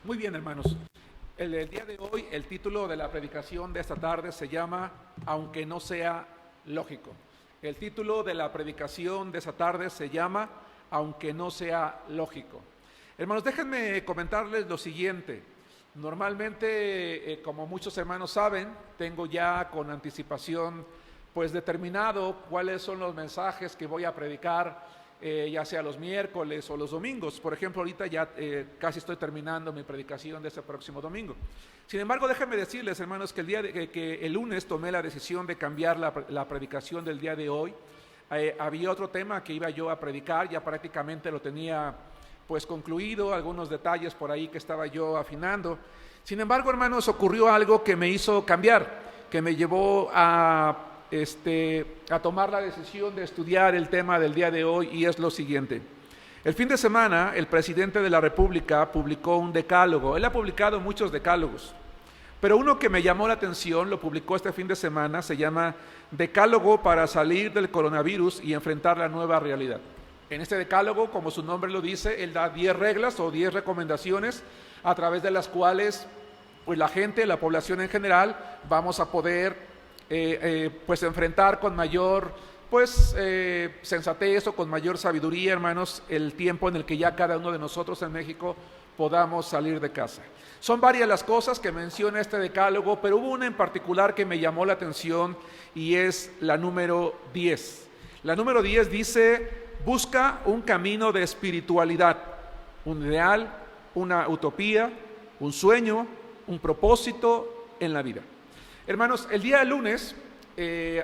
Muy bien, hermanos. El día de hoy, el título de la predicación de esta tarde se llama Aunque no sea lógico. El título de la predicación de esta tarde se llama Aunque no sea lógico. Hermanos, déjenme comentarles lo siguiente. Normalmente, como muchos hermanos saben, tengo ya con anticipación pues determinado cuáles son los mensajes que voy a predicar, ya sea los miércoles o los domingos. Por ejemplo, ahorita ya casi estoy terminando mi predicación de este próximo domingo. Sin embargo, déjenme decirles, hermanos, que el lunes tomé la decisión de cambiar la predicación del día de hoy. Había otro tema que iba yo a predicar, ya prácticamente lo tenía pues concluido, algunos detalles por ahí que estaba yo afinando. Sin embargo, hermanos, ocurrió algo que me hizo cambiar, que me llevó a tomar la decisión de estudiar el tema del día de hoy, y es lo siguiente. El fin de semana, el presidente de la República publicó un decálogo. Él ha publicado muchos decálogos, pero uno que me llamó la atención, lo publicó este fin de semana, se llama Decálogo para salir del coronavirus y enfrentar la nueva realidad. En este decálogo, como su nombre lo dice, él da 10 reglas o 10 recomendaciones a través de las cuales pues la gente, la población en general, vamos a poder pues enfrentar con mayor sensatez o con mayor sabiduría, hermanos, el tiempo en el que ya cada uno de nosotros en México podamos salir de casa. Son varias las cosas que menciona este decálogo, pero hubo una en particular que me llamó la atención y es la número 10. La número 10 dice: busca un camino de espiritualidad, un ideal, una utopía, un sueño, un propósito en la vida. Hermanos, el día lunes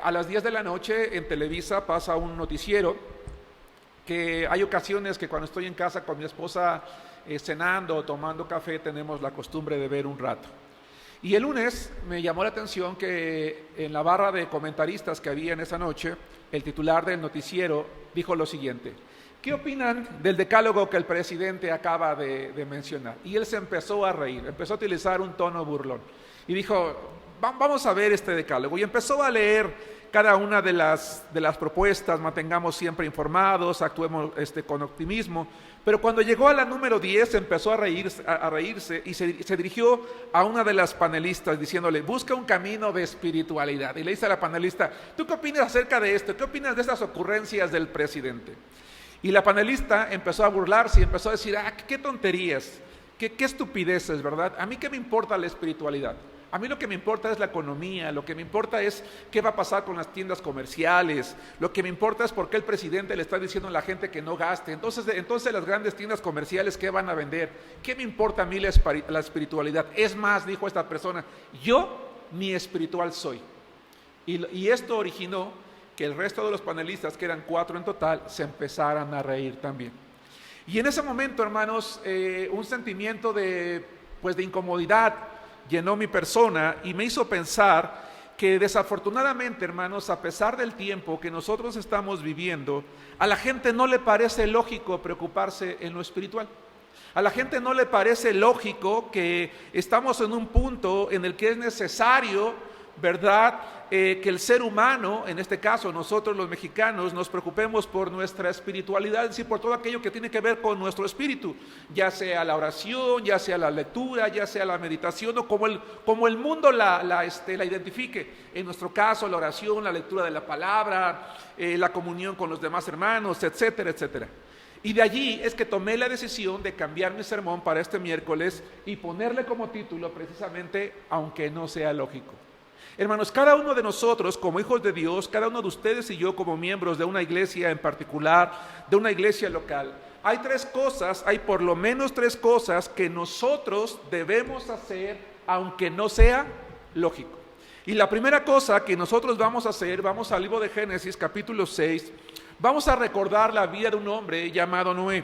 a las 10 de la noche en Televisa pasa un noticiero que hay ocasiones que cuando estoy en casa con mi esposa cenando o tomando café tenemos la costumbre de ver un rato. Y el lunes me llamó la atención que en la barra de comentaristas que había en esa noche, el titular del noticiero dijo lo siguiente: ¿qué opinan del decálogo que el presidente acaba de mencionar? Y él se empezó a reír, empezó a utilizar un tono burlón y dijo: vamos a ver este decálogo. Y empezó a leer cada una de las propuestas: mantengamos siempre informados, actuemos con optimismo. Pero cuando llegó a la número 10 empezó a reírse y se dirigió a una de las panelistas diciéndole: busca un camino de espiritualidad. Y le dice a la panelista: ¿tú qué opinas acerca de esto? ¿Qué opinas de estas ocurrencias del presidente? Y la panelista empezó a burlarse y empezó a decir: qué tonterías, qué estupideces, ¿verdad? A mí qué me importa la espiritualidad. A mí lo que me importa es la economía, lo que me importa es qué va a pasar con las tiendas comerciales, lo que me importa es por qué el presidente le está diciendo a la gente que no gaste. Entonces las grandes tiendas comerciales, ¿qué van a vender? ¿Qué me importa a mí la espiritualidad? Es más, dijo esta persona, yo ni espiritual soy. Y esto originó que el resto de los panelistas, que eran 4 en total, se empezaran a reír también. Y en ese momento, hermanos, un sentimiento de incomodidad llenó mi persona y me hizo pensar que desafortunadamente, hermanos, a pesar del tiempo que nosotros estamos viviendo, a la gente no le parece lógico preocuparse en lo espiritual. A la gente no le parece lógico que estamos en un punto en el que es necesario, ¿verdad?, que el ser humano, en este caso nosotros los mexicanos, nos preocupemos por nuestra espiritualidad, es decir, por todo aquello que tiene que ver con nuestro espíritu, ya sea la oración, ya sea la lectura, ya sea la meditación, o como el mundo la identifique. En nuestro caso, la oración, la lectura de la palabra, la comunión con los demás hermanos, etcétera, etcétera. Y de allí es que tomé la decisión de cambiar mi sermón para este miércoles y ponerle como título precisamente Aunque no sea lógico. Hermanos, cada uno de nosotros como hijos de Dios, cada uno de ustedes y yo como miembros de una iglesia en particular, de una iglesia local, hay por lo menos 3 cosas que nosotros debemos hacer aunque no sea lógico. Y la primera cosa que nosotros vamos a hacer, vamos al libro de Génesis capítulo 6, vamos a recordar la vida de un hombre llamado Noé.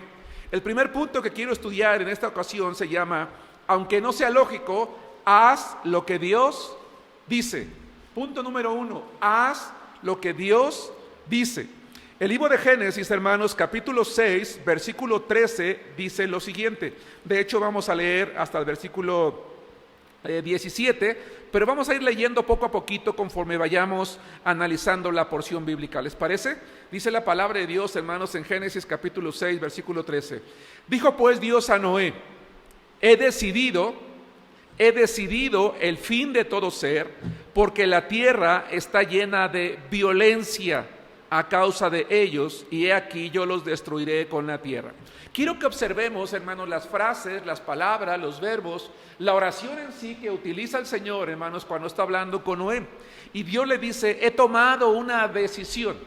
El primer punto que quiero estudiar en esta ocasión se llama Aunque no sea lógico, haz lo que Dios dice. Punto número 1, haz lo que Dios dice. El libro de Génesis, hermanos, capítulo 6, versículo 13, dice lo siguiente. De hecho, vamos a leer hasta el versículo 17, pero vamos a ir leyendo poco a poquito conforme vayamos analizando la porción bíblica. ¿Les parece? Dice la palabra de Dios, hermanos, en Génesis capítulo 6, versículo 13. Dijo pues Dios a Noé: He decidido el fin de todo ser, porque la tierra está llena de violencia a causa de ellos, y he aquí yo los destruiré con la tierra. Quiero que observemos, hermanos, las frases, las palabras, los verbos, la oración en sí que utiliza el Señor, hermanos, cuando está hablando con Noé. Y Dios le dice, he tomado una decisión.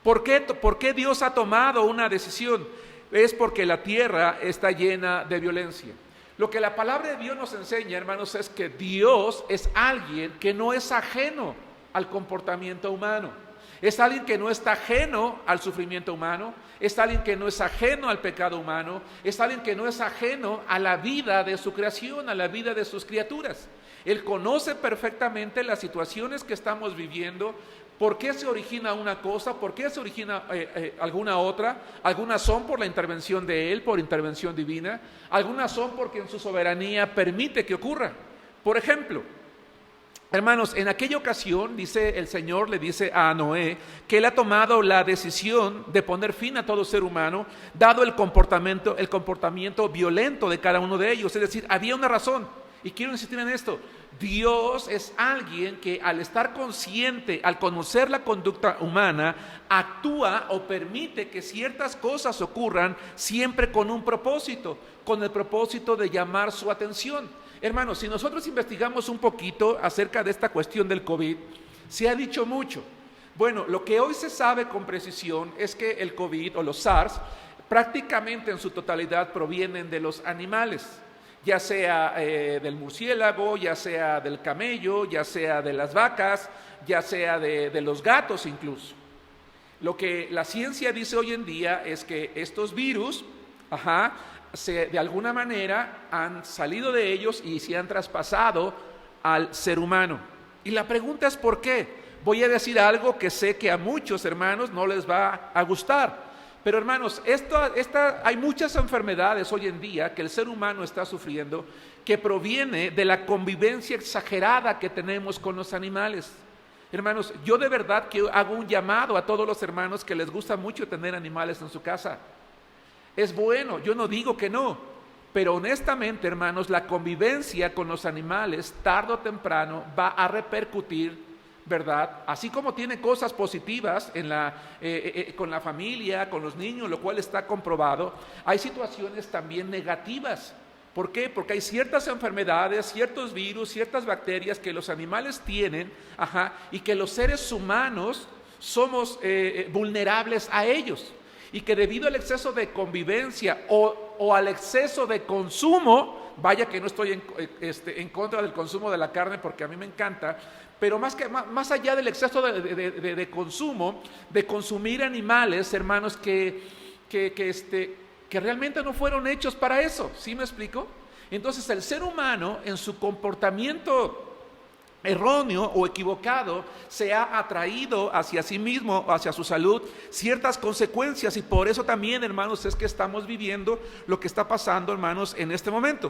¿Por qué Dios ha tomado una decisión? Es porque la tierra está llena de violencia. Lo que la palabra de Dios nos enseña, hermanos, es que Dios es alguien que no es ajeno al comportamiento humano. Es alguien que no está ajeno al sufrimiento humano, es alguien que no es ajeno al pecado humano, es alguien que no es ajeno a la vida de su creación, a la vida de sus criaturas. Él conoce perfectamente las situaciones que estamos viviendo, por qué se origina una cosa, por qué se origina alguna otra. Algunas son por la intervención de Él, por intervención divina, algunas son porque en su soberanía permite que ocurra. Por ejemplo, hermanos, en aquella ocasión, dice el Señor, le dice a Noé que Él ha tomado la decisión de poner fin a todo ser humano, dado el comportamiento violento de cada uno de ellos. Es decir, había una razón, y quiero insistir en esto. Dios es alguien que al estar consciente, al conocer la conducta humana, actúa o permite que ciertas cosas ocurran siempre con un propósito, con el propósito de llamar su atención. Hermanos, si nosotros investigamos un poquito acerca de esta cuestión del COVID, se ha dicho mucho. Bueno, lo que hoy se sabe con precisión es que el COVID o los SARS prácticamente en su totalidad provienen de los animales, ya sea del murciélago, ya sea del camello, ya sea de las vacas, ya sea de los gatos incluso. Lo que la ciencia dice hoy en día es que estos virus, de alguna manera han salido de ellos y se han traspasado al ser humano. Y la pregunta es ¿por qué? Voy a decir algo que sé que a muchos hermanos no les va a gustar. Pero hermanos, hay muchas enfermedades hoy en día que el ser humano está sufriendo que proviene de la convivencia exagerada que tenemos con los animales. Hermanos, yo de verdad que hago un llamado a todos los hermanos que les gusta mucho tener animales en su casa. Es bueno, yo no digo que no, pero honestamente, hermanos, la convivencia con los animales tarde o temprano va a repercutir, ¿verdad? Así como tiene cosas positivas con la familia, con los niños, lo cual está comprobado, hay situaciones también negativas. ¿Por qué? Porque hay ciertas enfermedades, ciertos virus, ciertas bacterias que los animales tienen, y que los seres humanos somos vulnerables a ellos. Y que debido al exceso de convivencia o al exceso de consumo, vaya que no estoy en contra del consumo de la carne porque a mí me encanta, pero más allá del exceso de consumo, de consumir animales, hermanos, que realmente no fueron hechos para eso, ¿sí me explico? Entonces el ser humano en su comportamiento erróneo o equivocado se ha atraído hacia sí mismo, hacia su salud, ciertas consecuencias, y por eso también, hermanos, es que estamos viviendo lo que está pasando, hermanos, en este momento.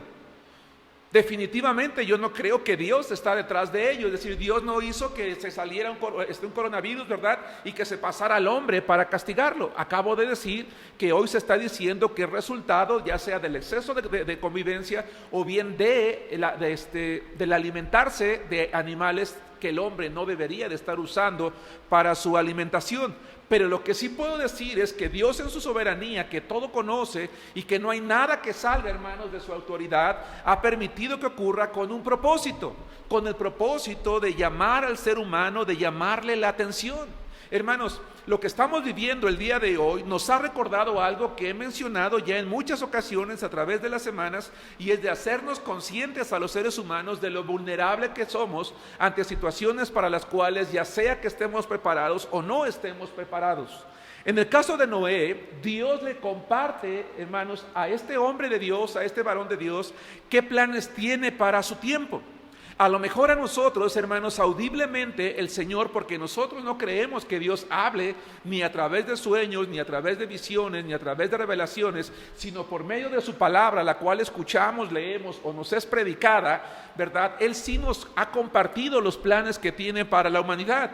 Definitivamente yo no creo que Dios está detrás de ello, es decir, Dios no hizo que se saliera un coronavirus, ¿verdad? Y que se pasara al hombre para castigarlo. Acabo de decir que hoy se está diciendo que el resultado, ya sea del exceso de convivencia o bien del alimentarse de animales que el hombre no debería de estar usando para su alimentación. Pero lo que sí puedo decir es que Dios en su soberanía, que todo conoce y que no hay nada que salga, hermanos, de su autoridad, ha permitido que ocurra con un propósito, con el propósito de llamar al ser humano, de llamarle la atención. Hermanos, lo que estamos viviendo el día de hoy nos ha recordado algo que he mencionado ya en muchas ocasiones a través de las semanas, y es de hacernos conscientes a los seres humanos de lo vulnerable que somos ante situaciones para las cuales ya sea que estemos preparados o no estemos preparados. En el caso de Noé, Dios le comparte, hermanos, a este hombre de Dios, a este varón de Dios, qué planes tiene para su tiempo. A lo mejor a nosotros, hermanos, audiblemente el Señor, porque nosotros no creemos que Dios hable ni a través de sueños, ni a través de visiones, ni a través de revelaciones, sino por medio de su palabra, la cual escuchamos, leemos o nos es predicada, ¿verdad? Él sí nos ha compartido los planes que tiene para la humanidad.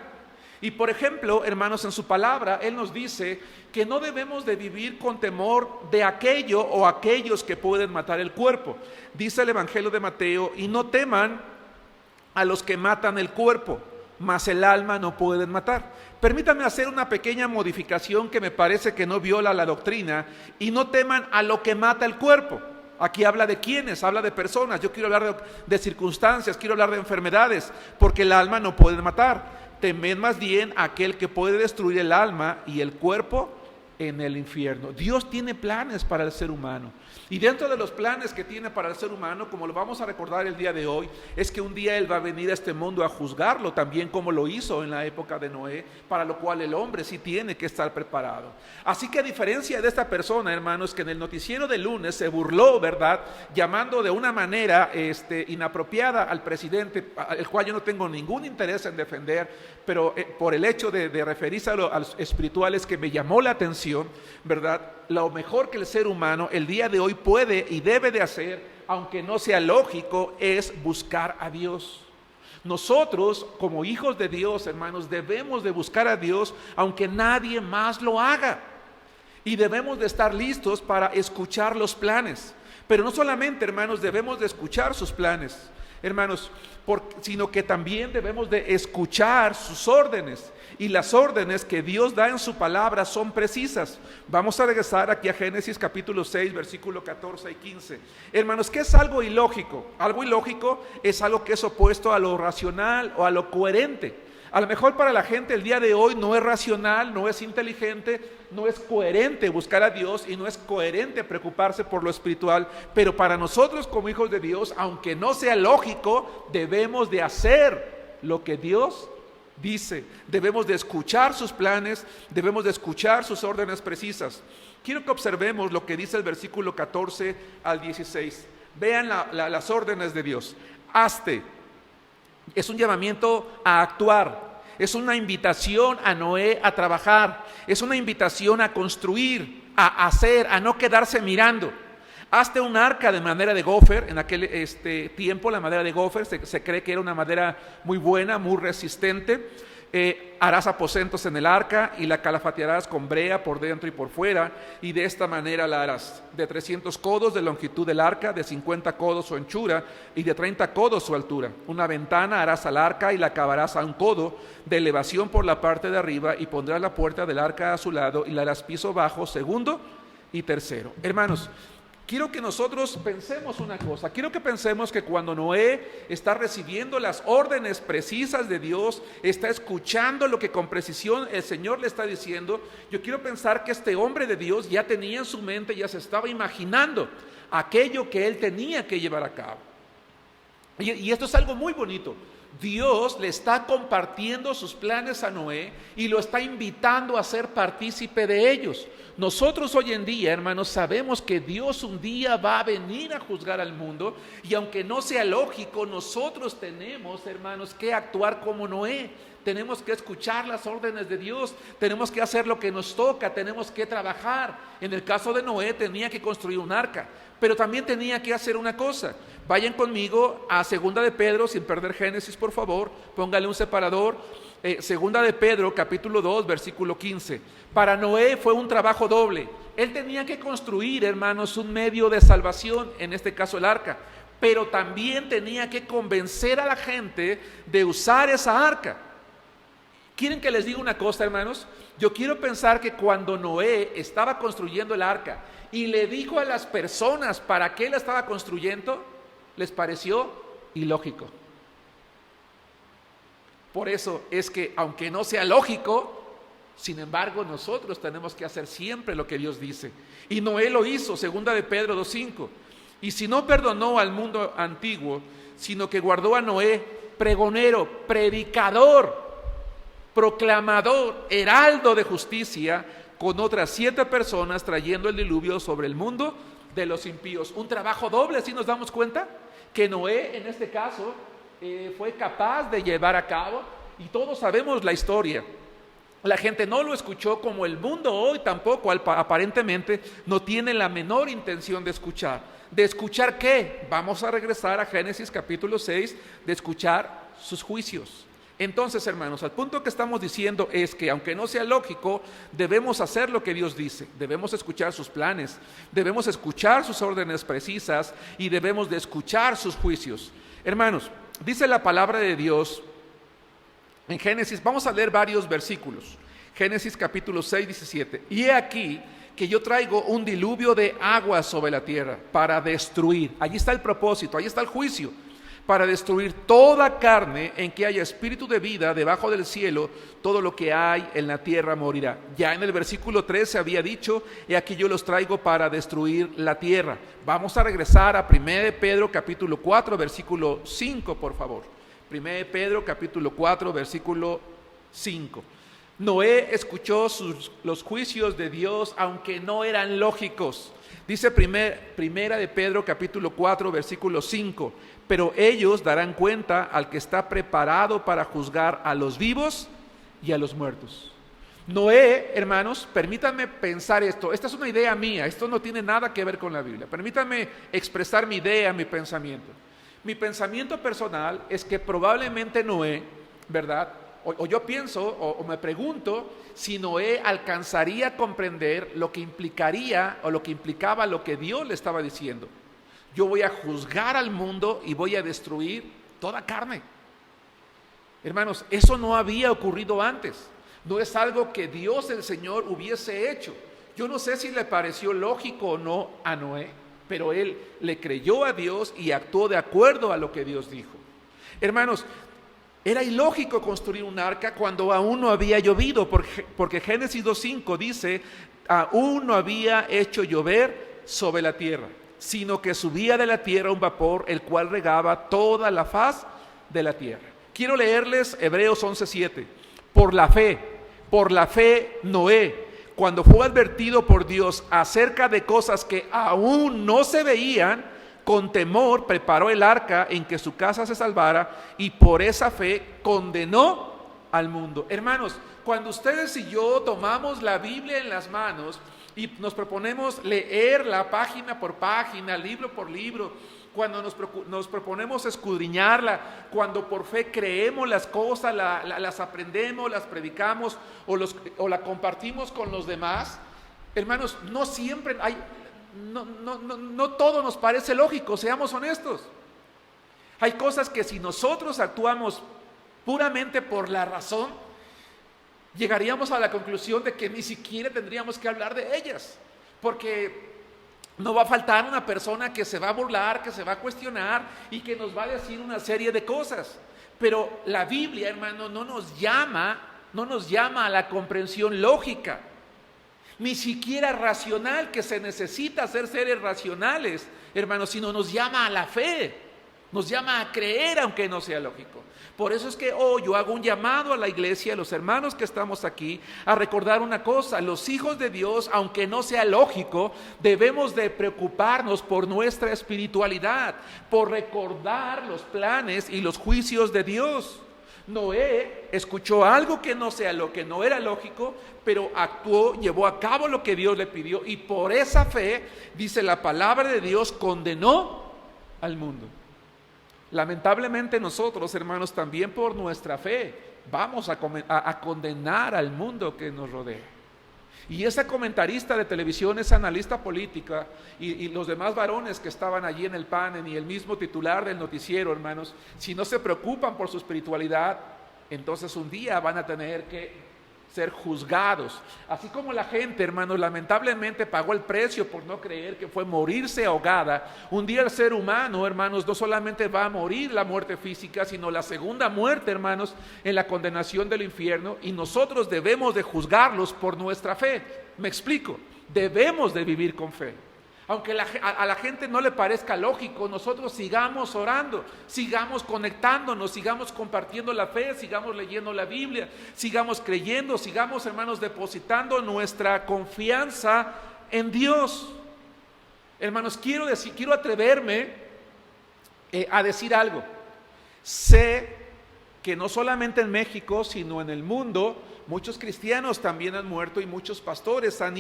Y por ejemplo, hermanos, en su palabra, Él nos dice que no debemos de vivir con temor de aquello o aquellos que pueden matar el cuerpo. Dice el Evangelio de Mateo, y no teman a los que matan el cuerpo, mas el alma no pueden matar. Permítanme hacer una pequeña modificación que me parece que no viola la doctrina. Y no teman a lo que mata el cuerpo. Aquí habla de quiénes, habla de personas. Yo quiero hablar de circunstancias, quiero hablar de enfermedades, porque el alma no puede matar. Temed más bien a aquel que puede destruir el alma y el cuerpo en el infierno. Dios tiene planes para el ser humano. Y dentro de los planes que tiene para el ser humano, como lo vamos a recordar el día de hoy, es que un día Él va a venir a este mundo a juzgarlo, también como lo hizo en la época de Noé, para lo cual el hombre sí tiene que estar preparado. Así que a diferencia de esta persona, hermanos, que en el noticiero del lunes se burló, ¿verdad?, llamando de una manera inapropiada al presidente, el cual yo no tengo ningún interés en defender, pero por el hecho de referirse a los espirituales que me llamó la atención, ¿verdad?, lo mejor que el ser humano el día de hoy puede y debe de hacer, aunque no sea lógico, es buscar a Dios. Nosotros, como hijos de Dios, hermanos, debemos de buscar a Dios, aunque nadie más lo haga. Y debemos de estar listos para escuchar los planes. Pero no solamente, hermanos, debemos de escuchar sus planes, hermanos, sino que también debemos de escuchar sus órdenes. Y las órdenes que Dios da en su palabra son precisas. Vamos a regresar aquí a Génesis capítulo 6, versículo 14 y 15. Hermanos, ¿qué es algo ilógico? Algo ilógico es algo que es opuesto a lo racional o a lo coherente. A lo mejor para la gente el día de hoy no es racional, no es inteligente, no es coherente buscar a Dios y no es coherente preocuparse por lo espiritual. Pero para nosotros como hijos de Dios, aunque no sea lógico, debemos de hacer lo que Dios dice. Debemos de escuchar sus planes, debemos de escuchar sus órdenes precisas. Quiero que observemos lo que dice el versículo 14 al 16. Vean las órdenes de Dios. Hazte. Es un llamamiento a actuar, es una invitación a Noé a trabajar, es una invitación a construir, a hacer, a no quedarse mirando. Hazte un arca de madera de gofer. En aquel tiempo la madera de gofer se cree que era una madera muy buena, muy resistente. Harás aposentos en el arca y la calafatearás con brea por dentro y por fuera, y de esta manera la harás: de 300 codos de longitud del arca, de 50 codos su anchura y de 30 codos su altura. Una ventana harás al arca y la acabarás a 1 codo de elevación por la parte de arriba, y pondrás la puerta del arca a su lado y la harás piso bajo, segundo y tercero. Hermanos, quiero que nosotros pensemos una cosa. Quiero que pensemos que cuando Noé está recibiendo las órdenes precisas de Dios, está escuchando lo que con precisión el Señor le está diciendo, yo quiero pensar que este hombre de Dios ya tenía en su mente, ya se estaba imaginando aquello que él tenía que llevar a cabo. Y esto es algo muy bonito. Dios le está compartiendo sus planes a Noé y lo está invitando a ser partícipe de ellos. Nosotros hoy en día, hermanos, sabemos que Dios un día va a venir a juzgar al mundo, y aunque no sea lógico, nosotros tenemos, hermanos, que actuar como Noé. Tenemos que escuchar las órdenes de Dios, tenemos que hacer lo que nos toca, tenemos que trabajar. En el caso de Noé tenía que construir un arca, pero también tenía que hacer una cosa. Vayan conmigo a Segunda de Pedro, sin perder Génesis, por favor, póngale un separador. Segunda de Pedro, capítulo 2, versículo 15. Para Noé fue un trabajo doble. Él tenía que construir, hermanos, un medio de salvación, en este caso el arca, pero también tenía que convencer a la gente de usar esa arca. ¿Quieren que les diga una cosa, hermanos? Yo quiero pensar que cuando Noé estaba construyendo el arca y le dijo a las personas para qué la estaba construyendo, les pareció ilógico. Por eso es que, aunque no sea lógico, sin embargo nosotros tenemos que hacer siempre lo que Dios dice. Y Noé lo hizo, segunda de Pedro 2:5. Y si no perdonó al mundo antiguo, sino que guardó a Noé, pregonero, predicador, proclamador, heraldo de justicia, con otras 7 personas, trayendo el diluvio sobre el mundo de los impíos. Un trabajo doble, ¿sí nos damos cuenta? Que Noé, en este caso, fue capaz de llevar a cabo, y todos sabemos la historia. La gente no lo escuchó, como el mundo hoy tampoco aparentemente no tiene la menor intención de escuchar. ¿De escuchar qué? Vamos a regresar a Génesis capítulo 6, de escuchar sus juicios. Entonces, hermanos, al punto que estamos diciendo es que aunque no sea lógico, debemos hacer lo que Dios dice, debemos escuchar sus planes, debemos escuchar sus órdenes precisas y debemos de escuchar sus juicios. Hermanos, dice la palabra de Dios en Génesis, vamos a leer varios versículos. Génesis capítulo 6, 17. Y he aquí que yo traigo un diluvio de agua sobre la tierra para destruir. Allí está el propósito, allí está el juicio. Para destruir toda carne en que haya espíritu de vida debajo del cielo, todo lo que hay en la tierra morirá. Ya en el versículo 3 se había dicho, he aquí yo los traigo para destruir la tierra. Vamos a regresar a 1 Pedro capítulo 4, versículo 5, por favor. 1 Pedro capítulo 4, versículo 5. Noé escuchó los juicios de Dios, aunque no eran lógicos. Dice primera de Pedro capítulo 4, versículo 5. Pero ellos darán cuenta al que está preparado para juzgar a los vivos y a los muertos. Noé, hermanos, permítanme pensar esto. Esta es una idea mía, esto no tiene nada que ver con la Biblia. Permítanme expresar mi idea, mi pensamiento. Mi pensamiento personal es que probablemente Noé, ¿verdad? O yo pienso, o me pregunto, si Noé alcanzaría a comprender lo que implicaría o lo que implicaba lo que Dios le estaba diciendo. Yo voy a juzgar al mundo y voy a destruir toda carne. Hermanos, eso no había ocurrido antes. No es algo que Dios el Señor hubiese hecho. Yo no sé si le pareció lógico o no a Noé, pero él le creyó a Dios y actuó de acuerdo a lo que Dios dijo. Hermanos, era ilógico construir un arca cuando aún no había llovido, porque Génesis 2:5 dice, aún no había hecho llover sobre la tierra, sino que subía de la tierra un vapor, el cual regaba toda la faz de la tierra. Quiero leerles Hebreos 11:7. Por la fe Noé, cuando fue advertido por Dios acerca de cosas que aún no se veían, con temor preparó el arca en que su casa se salvara, y por esa fe condenó al mundo. Hermanos, cuando ustedes y yo tomamos la Biblia en las manos y nos proponemos leerla página por página, libro por libro, cuando nos proponemos escudriñarla, cuando por fe creemos las cosas, las aprendemos, las predicamos o la compartimos con los demás, hermanos, no siempre hay... No todo nos parece lógico, seamos honestos. Hay cosas que si nosotros actuamos puramente por la razón, llegaríamos a la conclusión de que ni siquiera tendríamos que hablar de ellas, porque no va a faltar una persona que se va a burlar, que se va a cuestionar y que nos va a decir una serie de cosas. Pero la Biblia, hermano, no nos llama a la comprensión lógica, ni siquiera racional, que se necesita ser seres racionales, hermanos, sino nos llama a la fe, nos llama a creer aunque no sea lógico. Por eso es que hoy yo hago un llamado a la iglesia, a los hermanos que estamos aquí, a recordar una cosa: los hijos de Dios, aunque no sea lógico, debemos de preocuparnos por nuestra espiritualidad, por recordar los planes y los juicios de Dios. Noé escuchó algo que no era lógico, pero actuó, llevó a cabo lo que Dios le pidió, y por esa fe, dice la palabra de Dios, condenó al mundo. Lamentablemente nosotros, hermanos, también por nuestra fe vamos a condenar al mundo que nos rodea. Y ese comentarista de televisión, esa analista política y los demás varones que estaban allí en el panel y el mismo titular del noticiero, hermanos, si no se preocupan por su espiritualidad, entonces un día van a tener que ser juzgados. Así como la gente, hermanos, lamentablemente pagó el precio por no creer, que fue morirse ahogada. Un día el ser humano, hermanos, no solamente va a morir la muerte física, sino la segunda muerte, hermanos, en la condenación del infierno, y nosotros debemos de juzgarlos por nuestra fe. Me explico, debemos de vivir con fe. Aunque a la gente no le parezca lógico, nosotros sigamos orando, sigamos conectándonos, sigamos compartiendo la fe, sigamos leyendo la Biblia, sigamos creyendo, sigamos, hermanos, depositando nuestra confianza en Dios. Hermanos, quiero atreverme a decir algo. Sé que no solamente en México, sino en el mundo, muchos cristianos también han muerto y muchos pastores han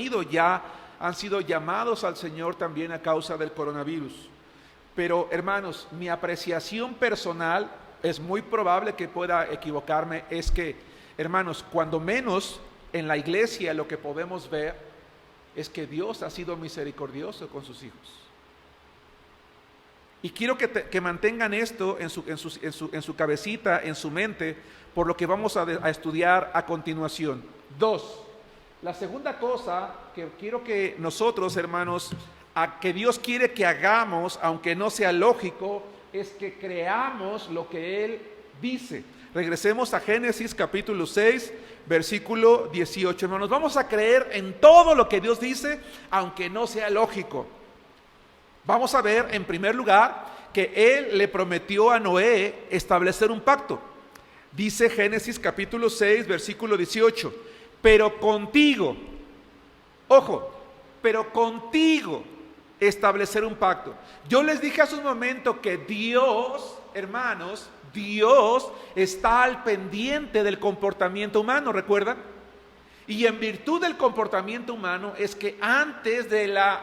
sido llamados al Señor también a causa del coronavirus. Pero, hermanos, mi apreciación personal es muy probable que pueda equivocarme, es que, hermanos, cuando menos en la iglesia lo que podemos ver es que Dios ha sido misericordioso con sus hijos. Y quiero que mantengan esto en su cabecita, en su mente, por lo que vamos a estudiar a continuación. 2. La segunda cosa que quiero que nosotros, hermanos, que Dios quiere que hagamos, aunque no sea lógico, es que creamos lo que Él dice. Regresemos a Génesis capítulo 6, versículo 18. Hermanos, vamos a creer en todo lo que Dios dice, aunque no sea lógico. Vamos a ver, en primer lugar, que Él le prometió a Noé establecer un pacto. Dice Génesis capítulo 6, versículo 18, pero contigo, ojo, pero contigo establecer un pacto. Yo les dije hace un momento que Dios, hermanos, Dios está al pendiente del comportamiento humano, ¿recuerdan? Y en virtud del comportamiento humano es que antes de la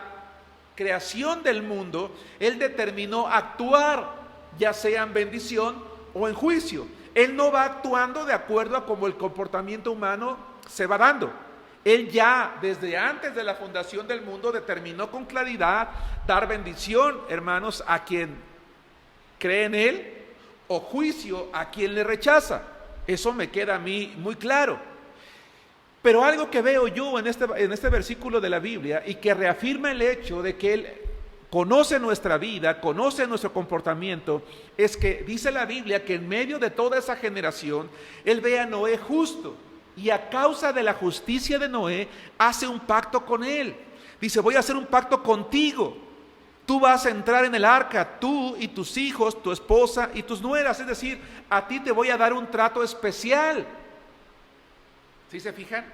creación del mundo, Él determinó actuar, ya sea en bendición o en juicio. Él no va actuando de acuerdo a cómo el comportamiento humano se va dando. Él ya desde antes de la fundación del mundo determinó con claridad dar bendición, hermanos, a quien cree en Él, o juicio a quien le rechaza. Eso me queda a mí muy claro. Pero algo que veo yo en este versículo de la Biblia y que reafirma el hecho de que Él conoce nuestra vida, conoce nuestro comportamiento, es que dice la Biblia que en medio de toda esa generación, Él ve a Noé justo y a causa de la justicia de Noé, hace un pacto con él. Dice, voy a hacer un pacto contigo. Tú vas a entrar en el arca, tú y tus hijos, tu esposa y tus nueras. Es decir, a ti te voy a dar un trato especial. ¿Sí se fijan?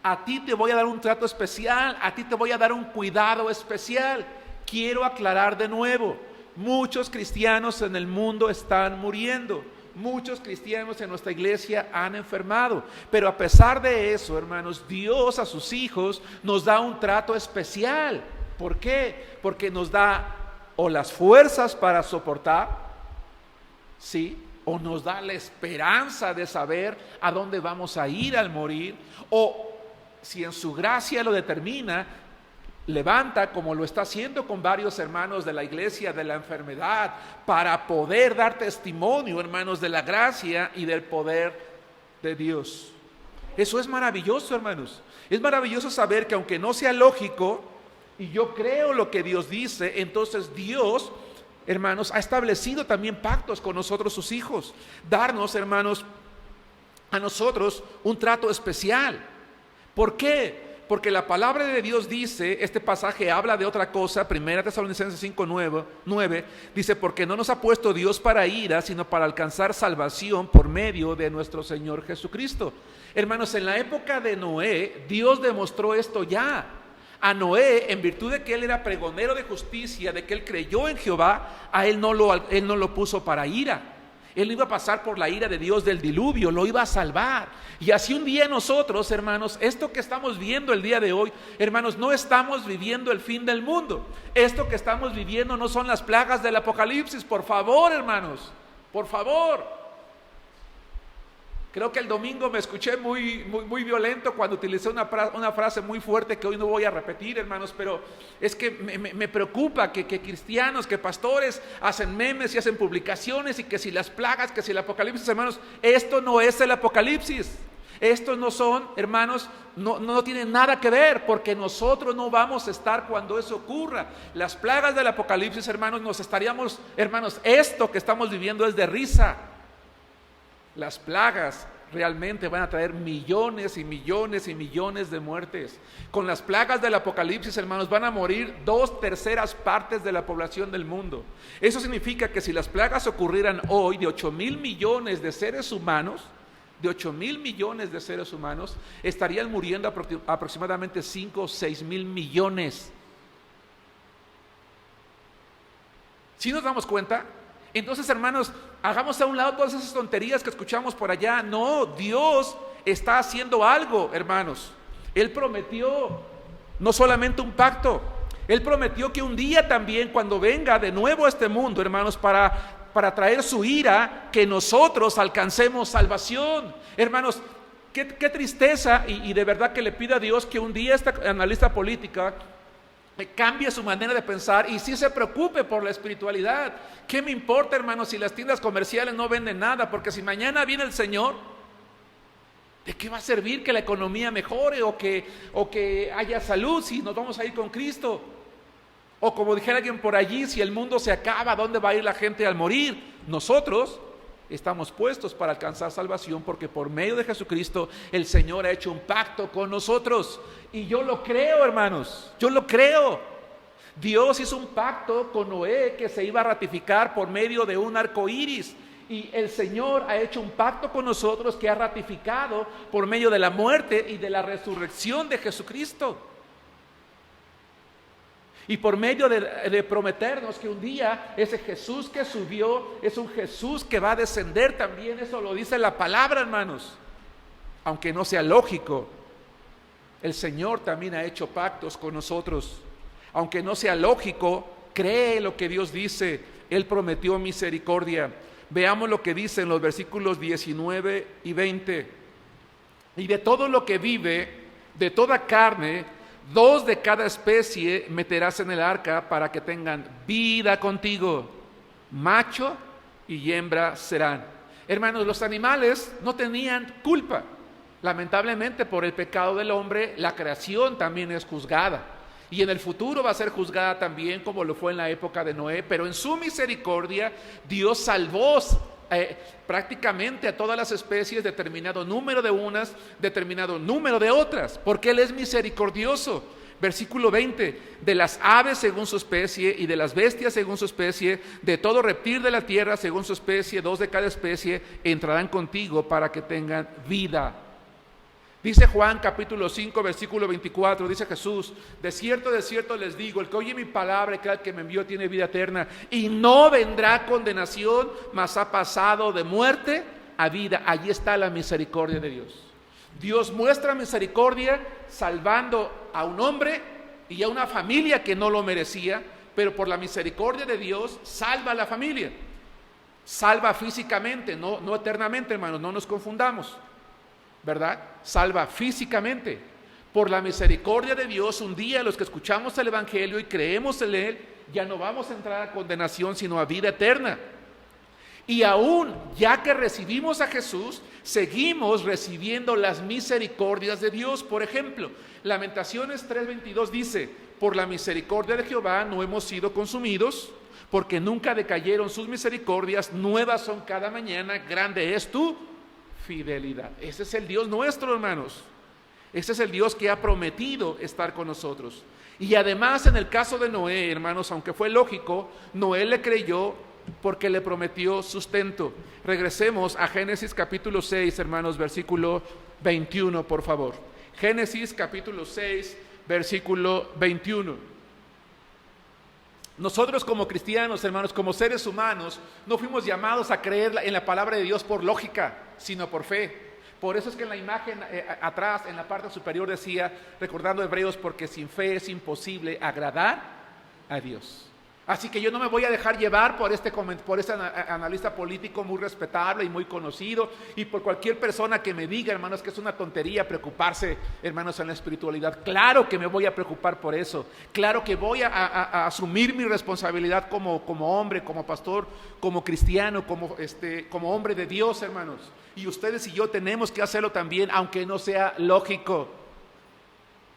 A ti te voy a dar un trato especial, a ti te voy a dar un cuidado especial. Quiero aclarar de nuevo, muchos cristianos en el mundo están muriendo, muchos cristianos en nuestra iglesia han enfermado, pero a pesar de eso, hermanos, Dios a sus hijos nos da un trato especial. ¿Por qué? Porque nos da o las fuerzas para soportar, ¿sí?, o nos da la esperanza de saber a dónde vamos a ir al morir, o si en su gracia lo determina, levanta, como lo está haciendo con varios hermanos de la iglesia, de la enfermedad, para poder dar testimonio, hermanos, de la gracia y del poder de Dios. Eso es maravilloso, hermanos. Es maravilloso saber que aunque no sea lógico, y yo creo lo que Dios dice, entonces Dios, hermanos, ha establecido también pactos con nosotros, sus hijos. Darnos, hermanos, a nosotros un trato especial. ¿Por qué? Porque la palabra de Dios dice, este pasaje habla de otra cosa, 1 Tesalonicenses 5:9, dice, porque no nos ha puesto Dios para ira, sino para alcanzar salvación por medio de nuestro Señor Jesucristo. Hermanos, en la época de Noé, Dios demostró esto ya. A Noé, en virtud de que él era pregonero de justicia, de que él creyó en Jehová, a él no lo puso para ira. Él no iba a pasar por la ira de Dios del diluvio, lo iba a salvar. Y así un día nosotros, hermanos, esto que estamos viendo el día de hoy, hermanos, no estamos viviendo el fin del mundo. Esto que estamos viviendo no son las plagas del Apocalipsis, por favor, hermanos, por favor. Creo que el domingo me escuché muy violento cuando utilicé una frase muy fuerte que hoy no voy a repetir, hermanos, pero es que me preocupa que cristianos, que pastores hacen memes y hacen publicaciones y que si las plagas, que si el Apocalipsis, hermanos, esto no es el Apocalipsis. Estos no son, hermanos, no tienen nada que ver, porque nosotros no vamos a estar cuando eso ocurra. Las plagas del Apocalipsis, hermanos, hermanos, esto que estamos viviendo es de risa. Las plagas realmente van a traer millones y millones y millones de muertes. Con las plagas del Apocalipsis, hermanos, van a morir 2/3 partes de la población del mundo. Eso significa que si las plagas ocurrieran hoy, de 8,000 millones de seres humanos, estarían muriendo aproximadamente 5 o 6,000 millones. ¿Sí nos damos cuenta? Entonces, hermanos, hagamos a un lado todas esas tonterías que escuchamos por allá. No, Dios está haciendo algo, hermanos. Él prometió no solamente un pacto, Él prometió que un día también, cuando venga de nuevo a este mundo, hermanos, para para traer su ira, que nosotros alcancemos salvación. Hermanos, qué tristeza, y de verdad que le pido a Dios que un día esta analista política cambie su manera de pensar y sí se preocupe por la espiritualidad. ¿Qué me importa, hermanos, si las tiendas comerciales no venden nada? Porque si mañana viene el Señor, ¿de qué va a servir que la economía mejore o que haya salud si nos vamos a ir con Cristo? O como dijera alguien por allí, si el mundo se acaba, ¿dónde va a ir la gente al morir? Nosotros estamos puestos para alcanzar salvación porque por medio de Jesucristo el Señor ha hecho un pacto con nosotros. Y yo lo creo, hermanos, yo lo creo. Dios hizo un pacto con Noé que se iba a ratificar por medio de un arco iris. Y el Señor ha hecho un pacto con nosotros que ha ratificado por medio de la muerte y de la resurrección de Jesucristo. Y por medio de prometernos que un día ese Jesús que subió es un Jesús que va a descender también. Eso lo dice la palabra, hermanos. Aunque no sea lógico, el Señor también ha hecho pactos con nosotros. Aunque no sea lógico, cree lo que Dios dice. Él prometió misericordia. Veamos lo que dice en los versículos 19 y 20. Y de todo lo que vive, de toda carne, 2 de cada especie meterás en el arca para que tengan vida contigo. Macho y hembra serán. Hermanos, los animales no tenían culpa. Lamentablemente, por el pecado del hombre, la creación también es juzgada. Y en el futuro va a ser juzgada también, como lo fue en la época de Noé. Pero en su misericordia, Dios salvó prácticamente a todas las especies, determinado número de unas, determinado número de otras, porque Él es misericordioso. Versículo 20, de las aves según su especie y de las bestias según su especie, de todo reptil de la tierra según su especie, 2 de cada especie entrarán contigo para que tengan vida. Dice Juan capítulo 5 versículo 24, dice Jesús: de cierto les digo, el que oye mi palabra y cree al que me envió tiene vida eterna y no vendrá condenación, mas ha pasado de muerte a vida. Allí está la misericordia de Dios. Dios muestra misericordia salvando a un hombre y a una familia que no lo merecía, pero por la misericordia de Dios salva a la familia. Salva físicamente, no eternamente, hermanos, no nos confundamos, ¿verdad? Salva físicamente. Por la misericordia de Dios, un día los que escuchamos el Evangelio y creemos en Él, ya no vamos a entrar a condenación, sino a vida eterna. Y aún, ya que recibimos a Jesús, seguimos recibiendo las misericordias de Dios. Por ejemplo, Lamentaciones 3:22 dice: por la misericordia de Jehová no hemos sido consumidos, porque nunca decayeron sus misericordias, nuevas son cada mañana, grande es tu fidelidad. Ese es el Dios nuestro, hermanos. Ese es el Dios que ha prometido estar con nosotros. Y además, en el caso de Noé, hermanos, aunque fue lógico, Noé le creyó porque le prometió sustento. Regresemos a Génesis capítulo 6, hermanos, versículo 21, por favor. Génesis capítulo 6, versículo 21. Nosotros como cristianos, hermanos, como seres humanos, no fuimos llamados a creer en la palabra de Dios por lógica, sino por fe. Por eso es que en la imagen atrás, en la parte superior decía, recordando Hebreos, porque sin fe es imposible agradar a Dios. Así que yo no me voy a dejar llevar por este analista político muy respetable y muy conocido, y por cualquier persona que me diga, hermanos, que es una tontería preocuparse, hermanos, en la espiritualidad. Claro que me voy a preocupar por eso. Claro que voy a asumir mi responsabilidad como hombre, como pastor, como cristiano, como hombre de Dios, hermanos. Y ustedes y yo tenemos que hacerlo también, aunque no sea lógico.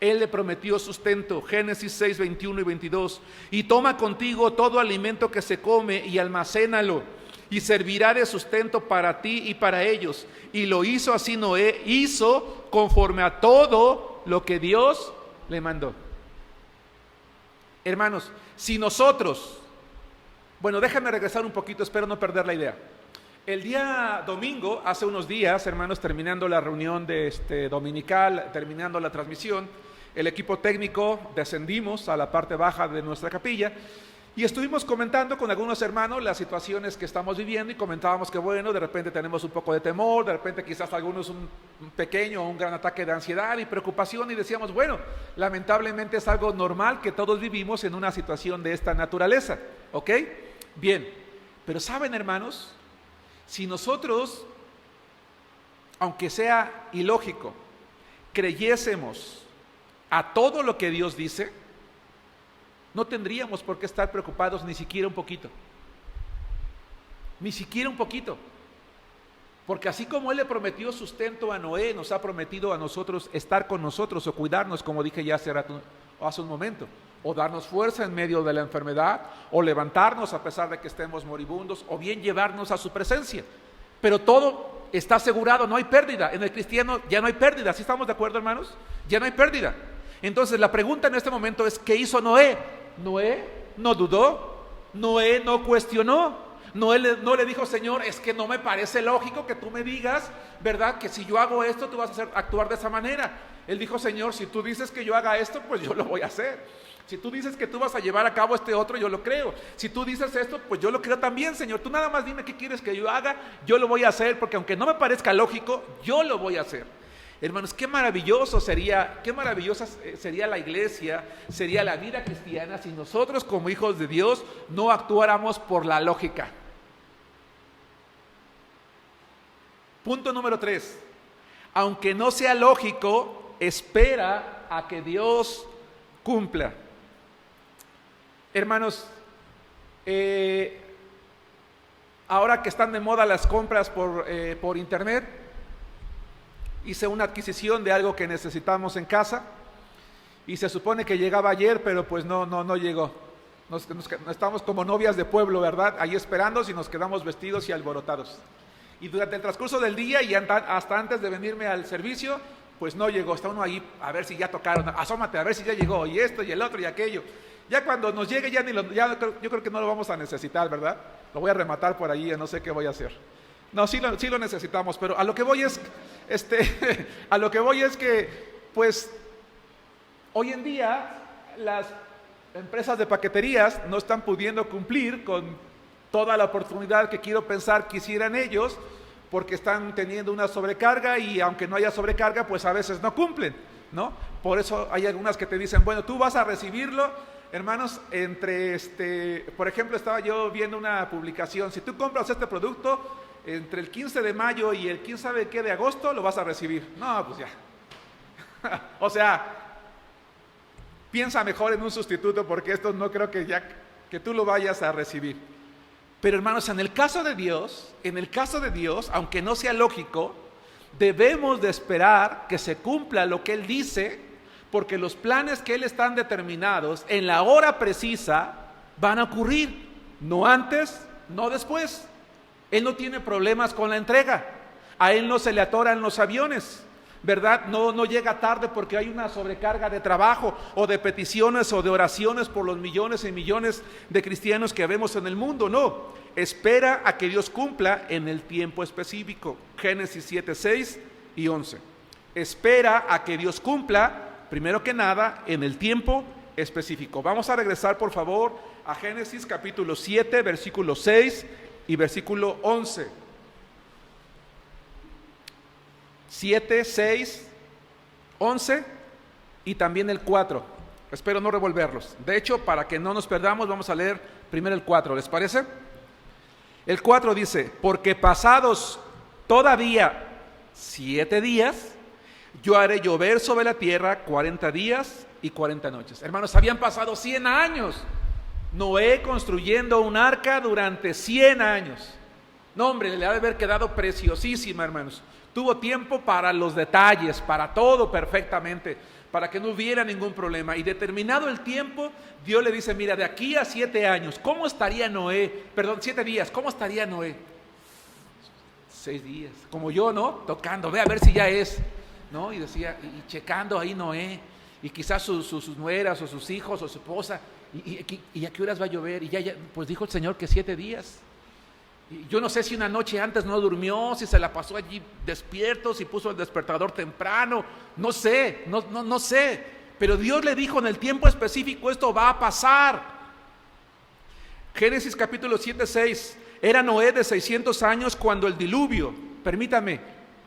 Él le prometió sustento, Génesis 6, 21 y 22. Y toma contigo todo alimento que se come y almacénalo, y servirá de sustento para ti y para ellos. Y lo hizo así Noé, hizo conforme a todo lo que Dios le mandó. Hermanos, si nosotros, bueno, déjame regresar un poquito, espero no perder la idea. El día domingo, hace unos días, hermanos, terminando la reunión dominical, terminando la transmisión, el equipo técnico descendimos a la parte baja de nuestra capilla y estuvimos comentando con algunos hermanos las situaciones que estamos viviendo, y comentábamos que bueno, de repente tenemos un poco de temor, de repente quizás algunos un pequeño o un gran ataque de ansiedad y preocupación, y decíamos, bueno, lamentablemente es algo normal que todos vivimos en una situación de esta naturaleza, ¿ok? Bien. Pero ¿saben, hermanos? Si nosotros, aunque sea ilógico, creyésemos a todo lo que Dios dice, no tendríamos por qué estar preocupados ni siquiera un poquito. Ni siquiera un poquito. Porque así como Él le prometió sustento a Noé, nos ha prometido a nosotros estar con nosotros o cuidarnos, como dije ya hace un momento, o darnos fuerza en medio de la enfermedad, o levantarnos a pesar de que estemos moribundos, o bien llevarnos a su presencia. Pero todo está asegurado, no hay pérdida. En el cristiano ya no hay pérdida. ¿Sí estamos de acuerdo, hermanos? Ya no hay pérdida. Entonces la pregunta en este momento es, ¿qué hizo Noé? Noé no dudó, Noé no cuestionó. No le dijo, Señor, es que no me parece lógico que tú me digas, ¿verdad? Que si yo hago esto, tú vas a actuar de esa manera. Él dijo, Señor, si tú dices que yo haga esto, pues yo lo voy a hacer. Si tú dices que tú vas a llevar a cabo este otro, yo lo creo. Si tú dices esto, pues yo lo creo también, Señor. Tú nada más dime qué quieres que yo haga, yo lo voy a hacer, porque aunque no me parezca lógico, yo lo voy a hacer. Hermanos, qué maravillosa sería la iglesia, sería la vida cristiana si nosotros como hijos de Dios no actuáramos por la lógica. Punto número 3. Aunque no sea lógico, espera a que Dios cumpla. Hermanos, ahora que están de moda las compras por internet, hice una adquisición de algo que necesitamos en casa y se supone que llegaba ayer, pero pues no llegó. Estamos como novias de pueblo, ¿verdad? Ahí esperando y nos quedamos vestidos y alborotados. Y durante el transcurso del día y hasta antes de venirme al servicio, pues no llegó. Está uno ahí a ver si ya tocaron, asómate a ver si ya llegó, y esto y el otro y aquello. Ya cuando nos llegue yo creo que no lo vamos a necesitar, ¿verdad? Lo voy a rematar por ahí, no sé qué voy a hacer. No, sí lo necesitamos, pero a lo que voy es que, pues, hoy en día las empresas de paqueterías no están pudiendo cumplir con toda la oportunidad que quiero pensar quisieran ellos, porque están teniendo una sobrecarga y aunque no haya sobrecarga, pues a veces no cumplen, ¿no? Por eso hay algunas que te dicen, bueno, tú vas a recibirlo, hermanos, por ejemplo, estaba yo viendo una publicación, si tú compras este producto, entre el 15 de mayo y el 15 sabe qué de agosto, lo vas a recibir. No, pues ya. O sea, piensa mejor en un sustituto porque esto no creo que tú lo vayas a recibir. Pero hermanos, en el caso de Dios, aunque no sea lógico, debemos de esperar que se cumpla lo que Él dice, porque los planes que Él están determinados en la hora precisa van a ocurrir, no antes, no después. Él no tiene problemas con la entrega, a Él no se le atoran los aviones, ¿verdad? No llega tarde porque hay una sobrecarga de trabajo o de peticiones o de oraciones por los millones y millones de cristianos que vemos en el mundo, no. Espera a que Dios cumpla en el tiempo específico. Génesis 7, 6 y 11. Espera a que Dios cumpla, primero que nada, en el tiempo específico. Vamos a regresar, por favor, a Génesis capítulo 7, versículo 6 y versículo 11. 7, 6, 11 y también el 4. Espero no revolverlos. De hecho, para que no nos perdamos, vamos a leer primero el 4. ¿Les parece? El 4 dice, porque pasados todavía 7 días, yo haré llover sobre la tierra 40 días y 40 noches. Hermanos, habían pasado 100 años. Noé construyendo un arca durante 100 años. No, hombre, le ha de haber quedado preciosísima, hermanos. Tuvo tiempo para los detalles, para todo perfectamente, para que no hubiera ningún problema. Y determinado el tiempo, Dios le dice, mira, de aquí a 7 años, ¿cómo estaría Noé? 7 días, ¿cómo estaría Noé? 6 días, como yo, ¿no? Tocando, ve a ver si ya es, ¿no? Y decía, y checando ahí Noé, y quizás sus nueras, o sus hijos, o su esposa, y a qué horas va a llover, y ya, pues dijo el Señor que 7 días. Yo no sé si una noche antes no durmió, si se la pasó allí despierto, si puso el despertador temprano, no sé, pero Dios le dijo en el tiempo específico, esto va a pasar. Génesis capítulo 7, 6, era Noé de 600 años cuando el diluvio, permítame,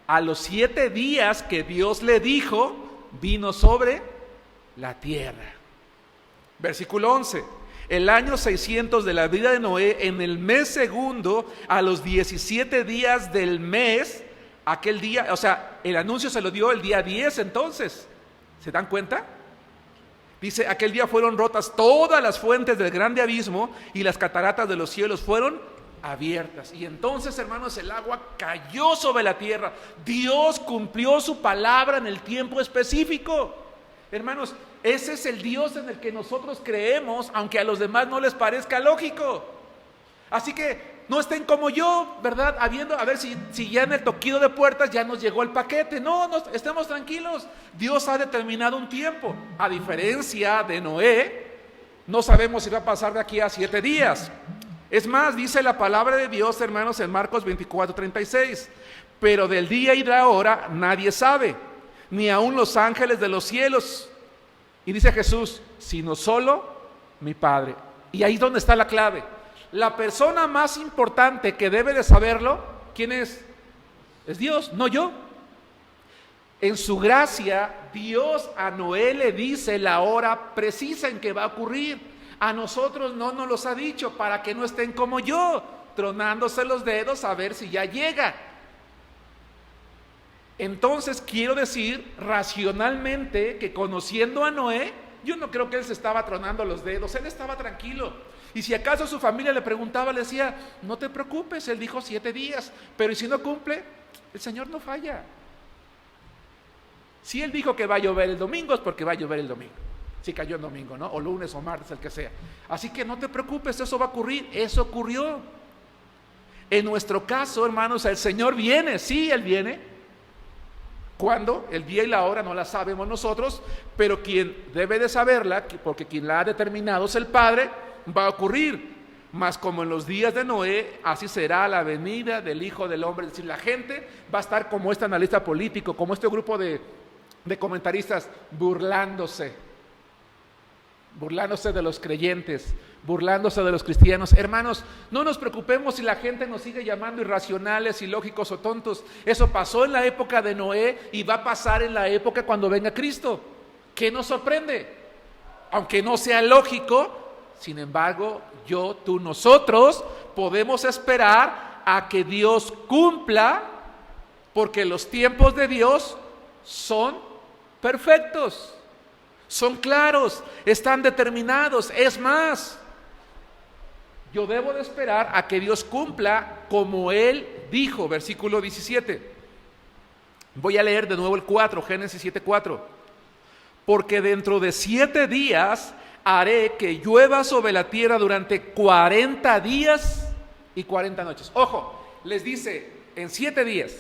a los 7 días que Dios le dijo, vino sobre la tierra. Versículo 11, el año 600 de la vida de Noé, en el mes segundo, a los 17 días del mes, aquel día, o sea, el anuncio se lo dio el día 10 entonces. ¿Se dan cuenta? Dice, aquel día fueron rotas todas las fuentes del grande abismo y las cataratas de los cielos fueron abiertas. Y entonces, hermanos, el agua cayó sobre la tierra. Dios cumplió su palabra en el tiempo específico. Hermanos, ese es el Dios en el que nosotros creemos, aunque a los demás no les parezca lógico. Así que no estén como yo, ¿verdad? A ver si ya en el toquido de puertas ya nos llegó el paquete. No, estemos tranquilos. Dios ha determinado un tiempo. A diferencia de Noé, no sabemos si va a pasar de aquí a 7 días. Es más, dice la palabra de Dios, hermanos, en Marcos 24:36. Pero del día y de la hora nadie sabe, ni aun los ángeles de los cielos. Y dice Jesús, sino solo mi Padre. Y ahí es donde está la clave. La persona más importante que debe de saberlo, ¿quién es? Es Dios, no yo. En su gracia, Dios a Noé le dice la hora precisa en que va a ocurrir. A nosotros no nos los ha dicho, para que no estén como yo, tronándose los dedos a ver si ya llega. Entonces quiero decir racionalmente que, conociendo a Noé, yo no creo que él se estaba tronando los dedos, él estaba tranquilo. Y si acaso su familia le preguntaba, le decía, no te preocupes, él dijo 7 días, pero ¿y si no cumple? El Señor no falla. Si él dijo que va a llover el domingo, es porque va a llover el domingo. Si cayó en domingo, ¿no? O lunes o martes, el que sea. Así que no te preocupes, eso va a ocurrir. Eso ocurrió. En nuestro caso, hermanos, el Señor viene, sí, Él viene. ¿Cuándo? El día y la hora no la sabemos nosotros, pero quien debe de saberla, porque quien la ha determinado es el Padre, va a ocurrir. Mas como en los días de Noé, así será la venida del Hijo del Hombre. Es decir, la gente va a estar como este analista político, como este grupo de comentaristas, burlándose de los creyentes, burlándose de los cristianos. Hermanos, no nos preocupemos si la gente nos sigue llamando irracionales, ilógicos o tontos. Eso pasó en la época de Noé y va a pasar en la época cuando venga Cristo. ¿Qué nos sorprende? Aunque no sea lógico, sin embargo, tú, nosotros podemos esperar a que Dios cumpla, porque los tiempos de Dios son perfectos. Son claros, están determinados. Es más, yo debo de esperar a que Dios cumpla como Él dijo, versículo 17. Voy a leer de nuevo el 4, Génesis 7:4. Porque dentro de 7 días haré que llueva sobre la tierra durante 40 días y 40 noches. Ojo, les dice en 7 días.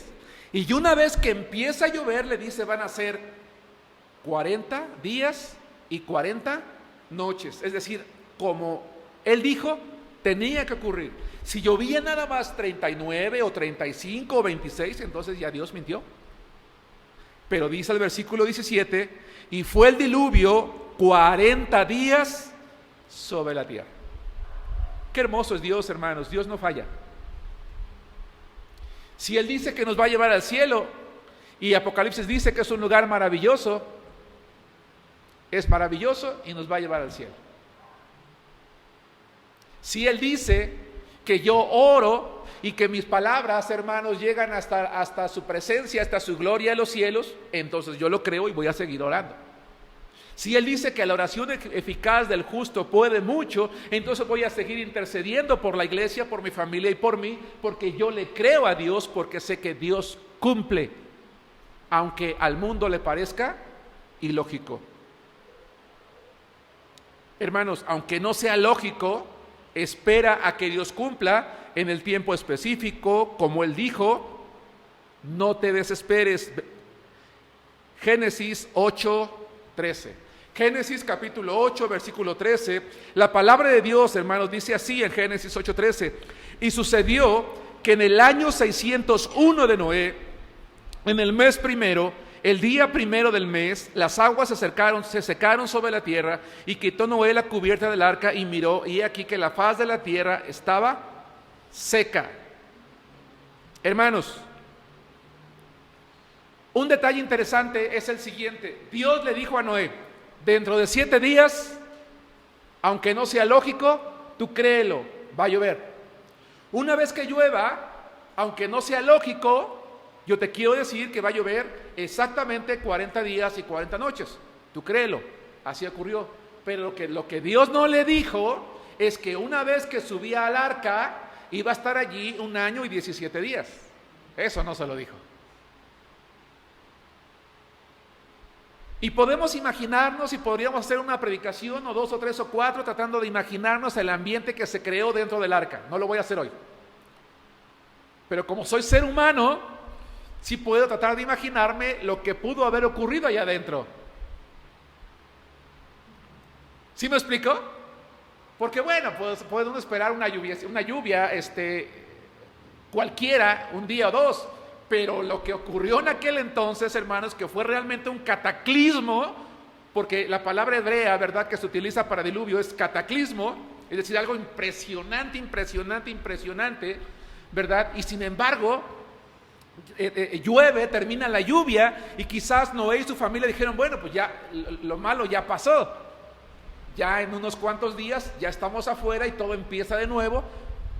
Y una vez que empieza a llover, le dice, van a ser 40 días y 40 noches. Es decir, como Él dijo, tenía que ocurrir. Si llovía nada más 39 o 35 o 26, entonces ya Dios mintió. Pero dice el versículo 17, y fue el diluvio 40 días sobre la tierra. Qué hermoso es Dios, hermanos. Dios no falla. Si Él dice que nos va a llevar al cielo, y Apocalipsis dice que es un lugar maravilloso, es maravilloso y nos va a llevar al cielo. Si Él dice que yo oro y que mis palabras, hermanos, llegan hasta su presencia, hasta su gloria en los cielos, entonces yo lo creo y voy a seguir orando. Si Él dice que la oración eficaz del justo puede mucho, entonces voy a seguir intercediendo por la iglesia, por mi familia y por mí, porque yo le creo a Dios, porque sé que Dios cumple, aunque al mundo le parezca ilógico. Hermanos, aunque no sea lógico, espera a que Dios cumpla en el tiempo específico, como Él dijo. No te desesperes. Génesis 8:13. Génesis capítulo 8, versículo 13. La palabra de Dios, hermanos, dice así en Génesis 8:13. Y sucedió que en el año 601 de Noé, en el mes primero, el día primero del mes, las aguas se secaron sobre la tierra, y quitó Noé la cubierta del arca y miró, y he aquí que la faz de la tierra estaba seca. Hermanos, un detalle interesante es el siguiente. Dios le dijo a Noé, dentro de 7 días Aunque no sea lógico, tú créelo, va a llover. Una vez que llueva, aunque no sea lógico, yo te quiero decir que va a llover exactamente 40 días y 40 noches. Tú créelo, así ocurrió. Pero lo que Dios no le dijo es que una vez que subía al arca, iba a estar allí 1 año y 17 días. Eso no se lo dijo. Y podemos imaginarnos, y podríamos hacer una predicación o 2 o 3 o 4 tratando de imaginarnos el ambiente que se creó dentro del arca. No lo voy a hacer hoy. Pero como soy ser humano, sí puedo tratar de imaginarme lo que pudo haber ocurrido allá adentro. ¿Sí me explico? Porque bueno, pues puede uno esperar una lluvia cualquiera, un día o dos, pero lo que ocurrió en aquel entonces, hermanos, que fue realmente un cataclismo, porque la palabra hebrea, ¿verdad?, que se utiliza para diluvio es cataclismo, es decir, algo impresionante, ¿verdad? Y sin embargo, llueve, termina la lluvia, y quizás Noé y su familia dijeron, bueno, pues ya, lo malo ya pasó. Ya en unos cuantos días ya estamos afuera y todo empieza de nuevo,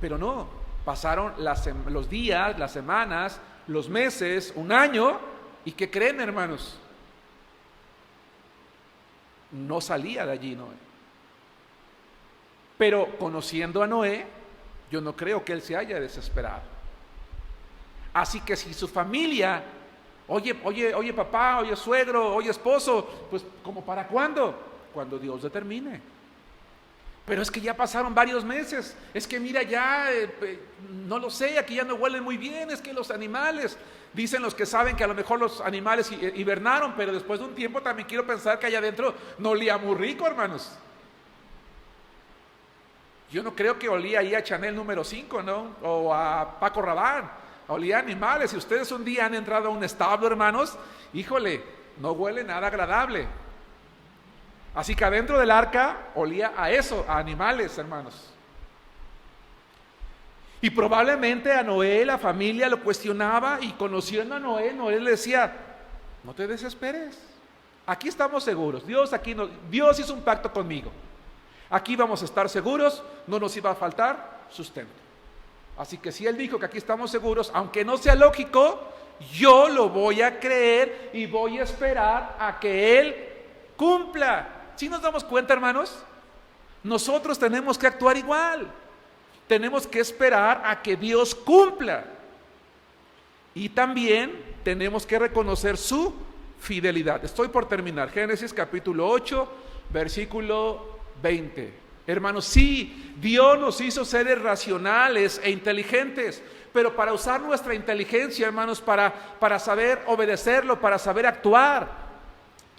pero no, pasaron los días, las semanas, los meses, 1 año, y ¿qué creen, hermanos? No salía de allí Noé. Pero conociendo a Noé, yo no creo que él se haya desesperado. Así que si su familia, oye papá, oye suegro, oye esposo, pues ¿como para cuándo? Cuando Dios determine. Pero es que ya pasaron varios meses, es que mira ya, no lo sé, aquí ya no huelen muy bien, es que los animales, dicen los que saben que a lo mejor los animales hibernaron, pero después de un tiempo también quiero pensar que allá adentro no olía muy rico, hermanos. Yo no creo que olía ahí a Chanel número 5, ¿no? O a Paco Rabanne, olía a animales. Si ustedes un día han entrado a un establo, hermanos, híjole, no huele nada agradable. Así que adentro del arca olía a eso, a animales, hermanos. Y probablemente a Noé la familia lo cuestionaba, y conociendo a Noé, Noé le decía, no te desesperes, aquí estamos seguros, Dios hizo un pacto conmigo, aquí vamos a estar seguros, no nos iba a faltar sustento. Así que si Él dijo que aquí estamos seguros, aunque no sea lógico, yo lo voy a creer y voy a esperar a que Él cumpla. ¿Sí nos damos cuenta, hermanos? Nosotros tenemos que actuar igual. Tenemos que esperar a que Dios cumpla. Y también tenemos que reconocer su fidelidad. Estoy por terminar. Génesis capítulo 8, versículo 20. Hermanos, sí, Dios nos hizo seres racionales e inteligentes, pero para usar nuestra inteligencia, hermanos, para saber obedecerlo, para saber actuar,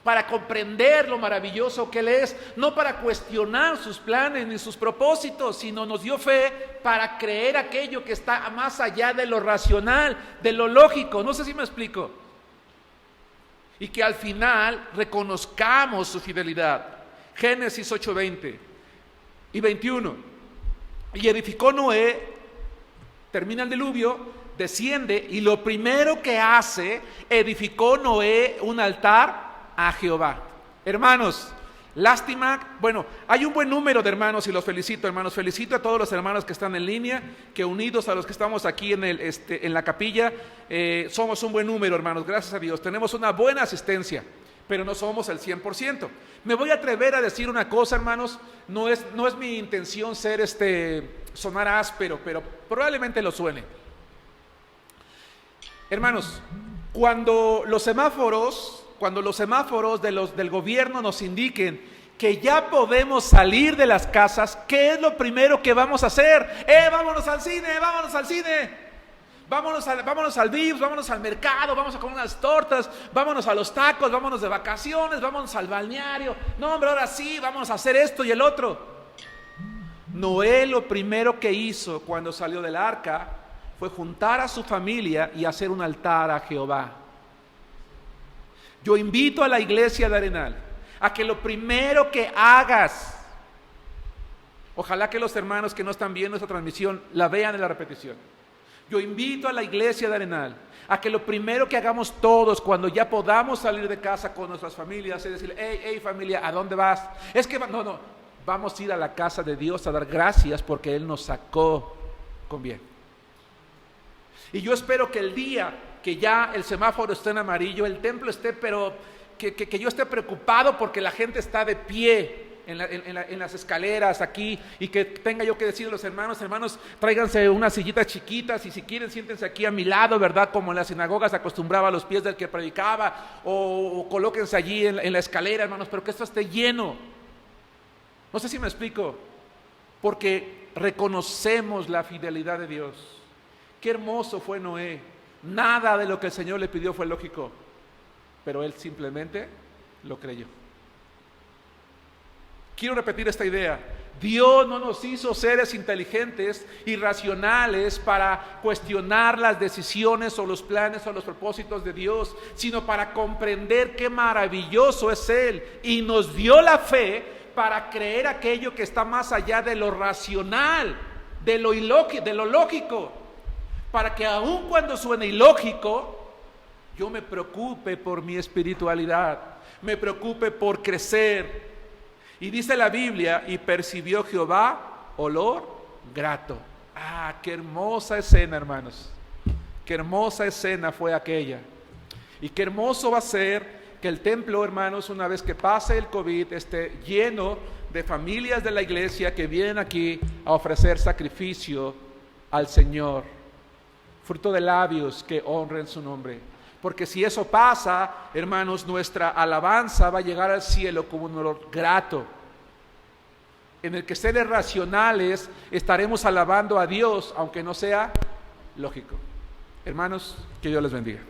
para comprender lo maravilloso que Él es, no para cuestionar sus planes ni sus propósitos, sino nos dio fe para creer aquello que está más allá de lo racional, de lo lógico. No sé si me explico. Y que al final reconozcamos su fidelidad. Génesis 8, 20 y 21. Y edificó Noé, termina el diluvio, desciende, y lo primero que hace, edificó Noé un altar a Jehová. Hermanos, lástima, bueno, hay un buen número de hermanos y los felicito, hermanos, felicito a todos los hermanos que están en línea, que unidos a los que estamos aquí en la capilla, somos un buen número, hermanos, gracias a Dios, tenemos una buena asistencia, pero no somos el 100%. Me voy a atrever a decir una cosa, hermanos, no es mi intención sonar áspero, pero probablemente lo suene. Hermanos, cuando los semáforos del gobierno nos indiquen que ya podemos salir de las casas, ¿qué es lo primero que vamos a hacer? Vámonos al cine, vámonos al Vips, vámonos al mercado, vamos a comer unas tortas, vámonos a los tacos, vámonos de vacaciones, vámonos al balneario. No, hombre, ahora sí, vamos a hacer esto y el otro. Noé lo primero que hizo cuando salió del arca fue juntar a su familia y hacer un altar a Jehová. Yo invito a la iglesia de Arenal a que lo primero que hagas, ojalá que los hermanos que no están viendo esta transmisión la vean en la repetición. Yo invito a la iglesia de Arenal a que lo primero que hagamos todos cuando ya podamos salir de casa con nuestras familias es decir, hey familia, ¿a dónde vas? Es que no, vamos a ir a la casa de Dios a dar gracias porque Él nos sacó con bien. Y yo espero que el día que ya el semáforo esté en amarillo, el templo esté, pero que yo esté preocupado porque la gente está de pie en las escaleras aquí, y que tenga yo que decir a los hermanos, tráiganse unas sillitas chiquitas y si quieren siéntense aquí a mi lado, ¿verdad? Como en las sinagogas acostumbraba a los pies del que predicaba, o colóquense allí en la escalera, hermanos, pero que esto esté lleno. No sé si me explico, porque reconocemos la fidelidad de Dios. Qué hermoso fue Noé. Nada de lo que el Señor le pidió fue lógico, pero él simplemente lo creyó. Quiero repetir esta idea. Dios no nos hizo seres inteligentes y racionales para cuestionar las decisiones o los planes o los propósitos de Dios, sino para comprender qué maravilloso es Él, y nos dio la fe para creer aquello que está más allá de lo racional, de lo lógico, para que aun cuando suene ilógico, yo me preocupe por mi espiritualidad, me preocupe por crecer. Y dice la Biblia, y percibió Jehová olor grato. Qué hermosa escena, hermanos. Qué hermosa escena fue aquella. Y qué hermoso va a ser que el templo, hermanos, una vez que pase el COVID, esté lleno de familias de la iglesia que vienen aquí a ofrecer sacrificio al Señor, fruto de labios que honren su nombre. Porque si eso pasa, hermanos, nuestra alabanza va a llegar al cielo como un olor grato, en el que seres racionales estaremos alabando a Dios, aunque no sea lógico. Hermanos, que Dios les bendiga.